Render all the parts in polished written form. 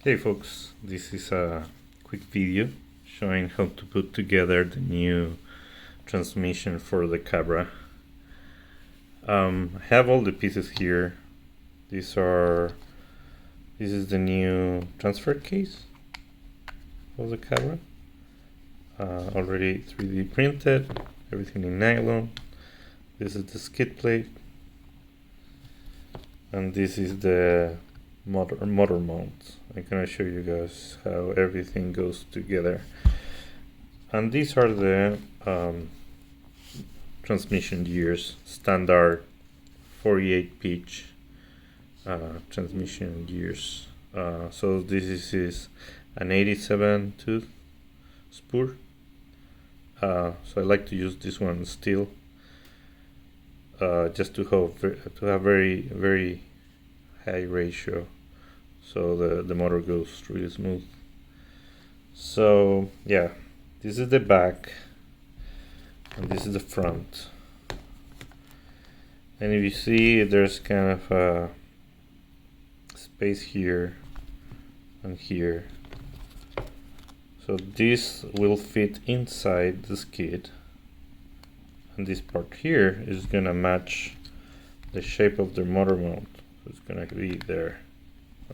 Hey folks, this is a quick video showing how to put together the new transmission for the Cabra. I have all the pieces here. This is the new transfer case of the Cabra. Already 3D printed, everything in nylon. This is the skid plate, and this is the motor mount. I'm gonna show you guys how everything goes together. And these are the transmission gears, standard 48 pitch transmission gears. So this is an 87 tooth spur. So I like to use this one steel, just to have very high ratio, so the motor goes really smooth. So yeah, this is the back and this is the front, and if you see, there's kind of a space here and here, so this will fit inside the skid, and this part here is gonna match the shape of the motor mount. So it's gonna be there.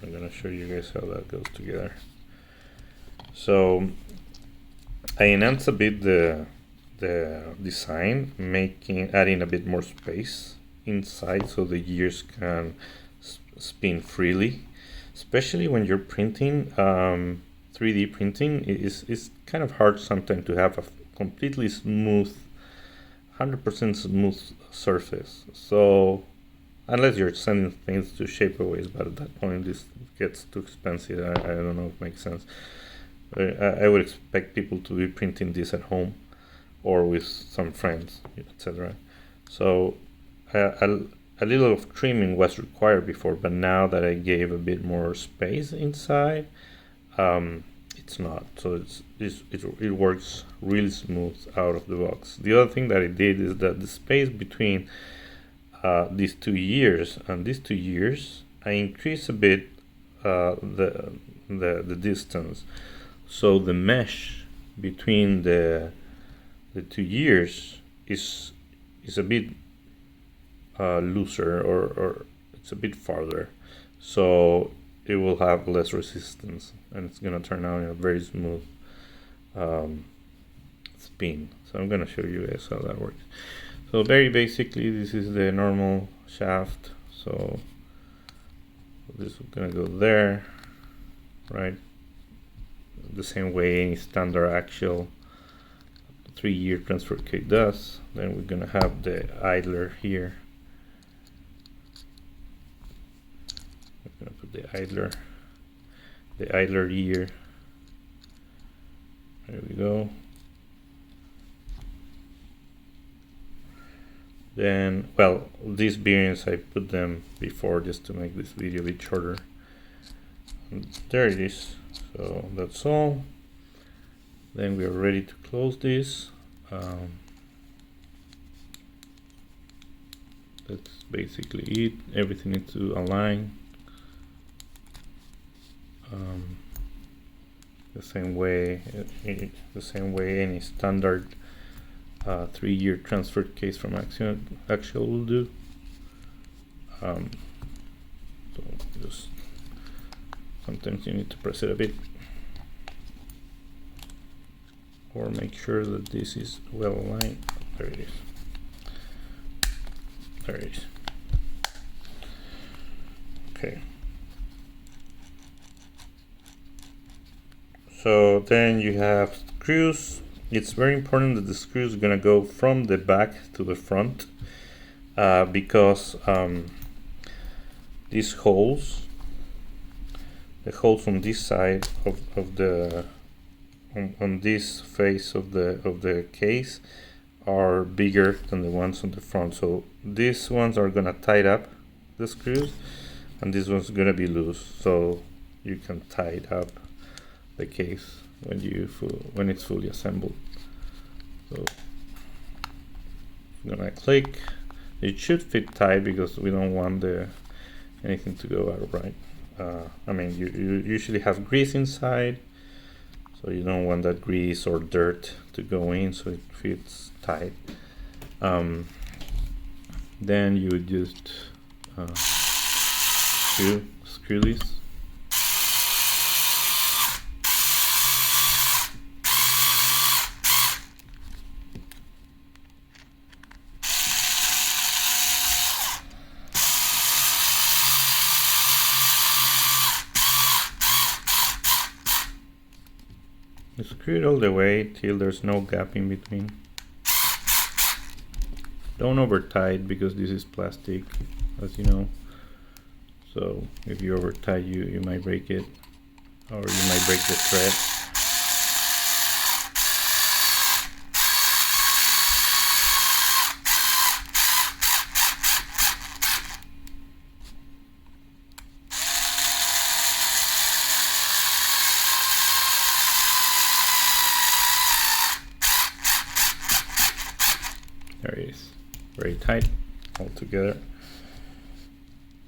I'm gonna show you guys how that goes together. So I enhanced a bit the design, adding a bit more space inside so the gears can spin freely. Especially when you're printing, 3D printing is kind of hard sometimes to have a completely smooth, 100% smooth surface. So unless you're sending things to Shapeaways, but at that point this gets too expensive. I don't know if it makes sense. I would expect people to be printing this at home or with some friends, etc. So a little of trimming was required before, but now that I gave a bit more space inside, it's not. So it works really smooth out of the box. The other thing that I did is that the space between these 2 years and these 2 years, I increase a bit the distance, so the mesh between the 2 years is a bit looser, or it's a bit farther, so it will have less resistance and it's gonna turn out in a very smooth spin. So I'm gonna show you guys how that works. So very basically, this is the normal shaft. So this is gonna go there, right? The same way any standard actual 3-year transfer case does. Then we're gonna have the idler here. I'm gonna put the idler gear. There we go. Then, well, these bearings I put them before just to make this video a bit shorter. And there it is. So that's all. Then we are ready to close this. That's basically it. Everything needs to align the same way any standard 3-year transfer case from Axial will do. So just sometimes you need to press it a bit, or make sure that this is well aligned. There it is. There it is. Okay. So then you have screws. It's very important that the screw is gonna go from the back to the front, because these holes, the holes on this side of the on this face of the case are bigger than the ones on the front. So these ones are gonna tighten up the screws, and this one's gonna be loose, so you can tighten up the case when it's fully assembled. So I'm gonna click. It should fit tight because we don't want anything to go out right. I mean, you usually have grease inside, so you don't want that grease or dirt to go in, so it fits tight. Then you would just screw this. Screw it all the way till there's no gap in between. Don't over tight because this is plastic, as you know. So if you over tight, you might break it, or you might break the thread. There it is, very tight all together,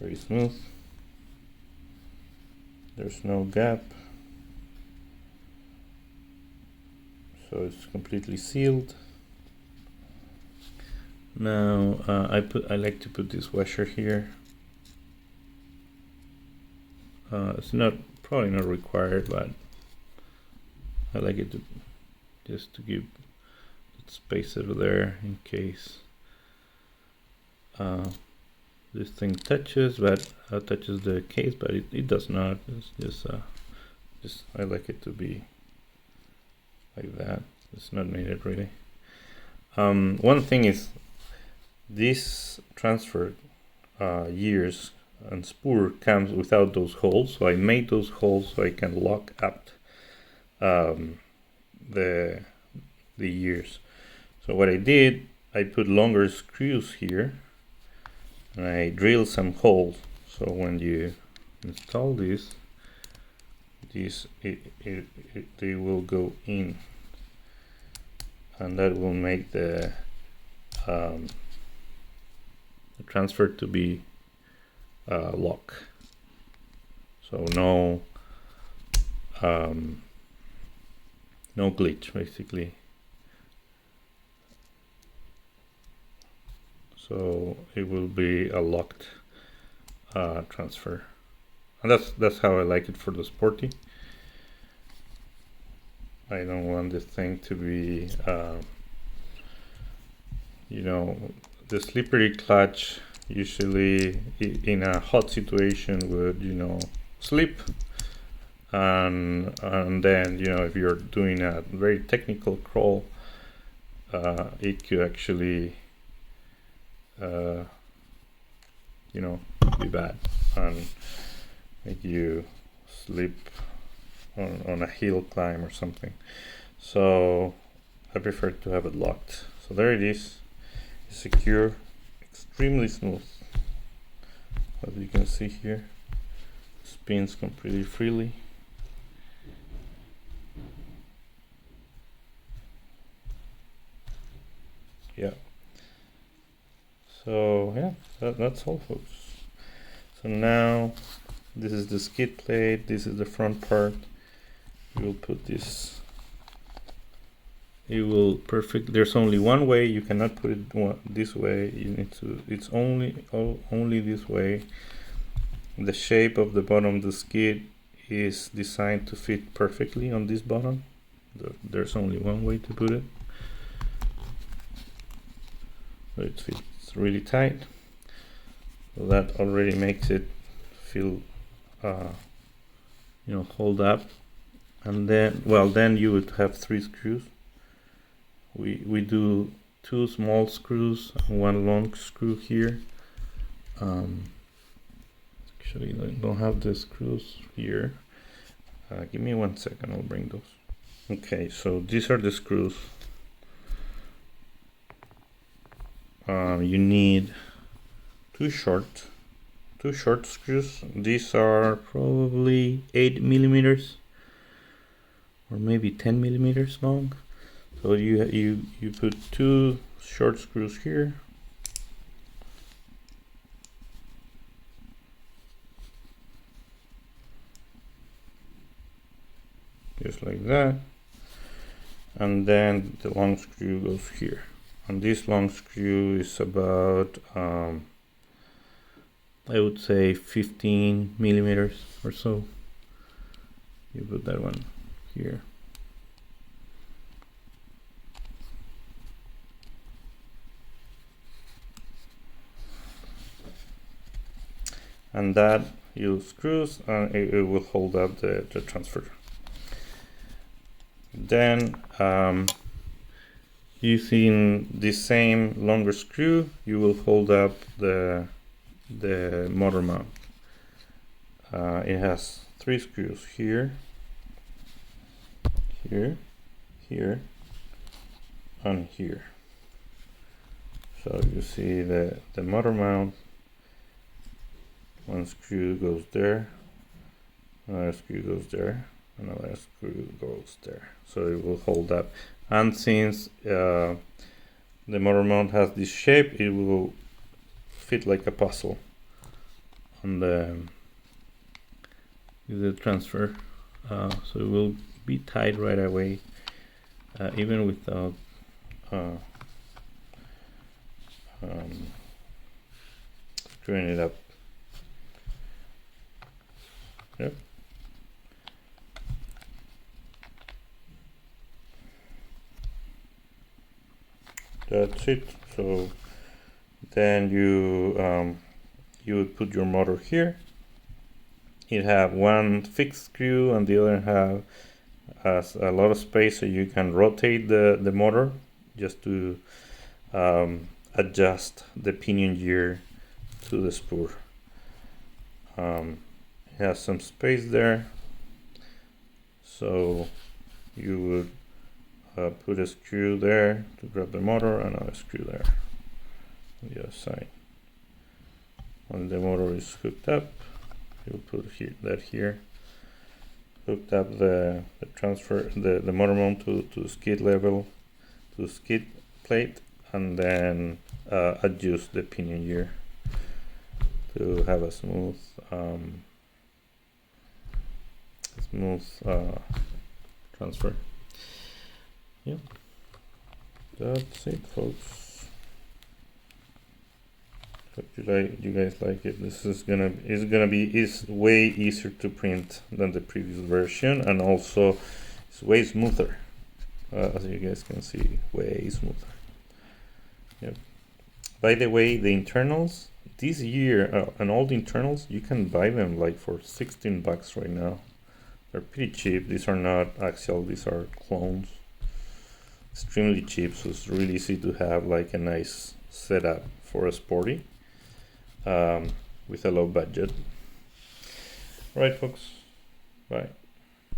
very smooth. There's no gap, so it's completely sealed. Now I like to put this washer here. It's probably not required, but I like it to just to give space over there in case this thing touches the case, but it does not. It's just I like it to be like that. It's not needed really. One thing is this transfer years and spool comes without those holes, so I made those holes so I can lock up the years. So what I did, I put longer screws here and I drilled some holes, so when you install this they will go in, and that will make the transfer to be lock, so no glitch basically. So it will be a locked transfer, and that's how I like it for the Sporty. I don't want this thing to be you know, the slippery clutch usually in a hot situation would, you know, slip, and then, you know, if you're doing a very technical crawl, it could actually you know, be bad and make you slip on a hill climb or something. So I prefer to have it locked. So there it is. It's secure, extremely smooth. As you can see here, it spins completely freely. Yeah. So yeah, that's all, folks. So now this is the skid plate, this is the front part. You will put this, it will there's only one way, you cannot put it this way, you need to, it's only this way. The shape of the bottom of the skid is designed to fit perfectly on this bottom. There's only one way to put it, so it fits really tight, so that already makes it feel you know, hold up. And then, well, then you would have 3 screws. We do 2 small screws and 1 long screw here. Actually, I don't have the screws here. Give me 1 second, I'll bring those. Okay, so these are the screws. You need 2 short screws. These are probably 8 millimeters or maybe 10 millimeters long. So you put 2 short screws here, just like that, and then the long screw goes here, and this long screw is about I would say 15 millimeters or so. You put that one here. And that use screws, and it will hold up the transfer. Then using the same longer screw, you will hold up the motor mount. It has 3 screws here, here, here, and here. So you see the motor mount. One screw goes there, another screw goes there, another screw goes there. So it will hold up. And since the motor mount has this shape, it will fit like a puzzle on the transfer. So it will be tied right away, even without screwing it up. Yep. That's it. So then you would put your motor here. It have one fixed screw and the other has a lot of space, so you can rotate the motor just to adjust the pinion gear to the spur. It has some space there, so you would put a screw there to grab the motor, and another screw there on the other side. When the motor is hooked up, you'll put that here. Hooked up the transfer, the motor mount to skid level, to skid plate, and then adjust the pinion gear to have a smooth transfer. Yeah, that's it, folks. Hope you guys like it. This is is way easier to print than the previous version, and also it's way smoother, as you guys can see, way smoother. Yep. By the way, the internals this year, and all the internals, you can buy them like for $16 right now. They're pretty cheap. These are not axial, these are clones. Extremely cheap, so it's really easy to have like a nice setup for a Sporty with a low budget. All right, folks, bye.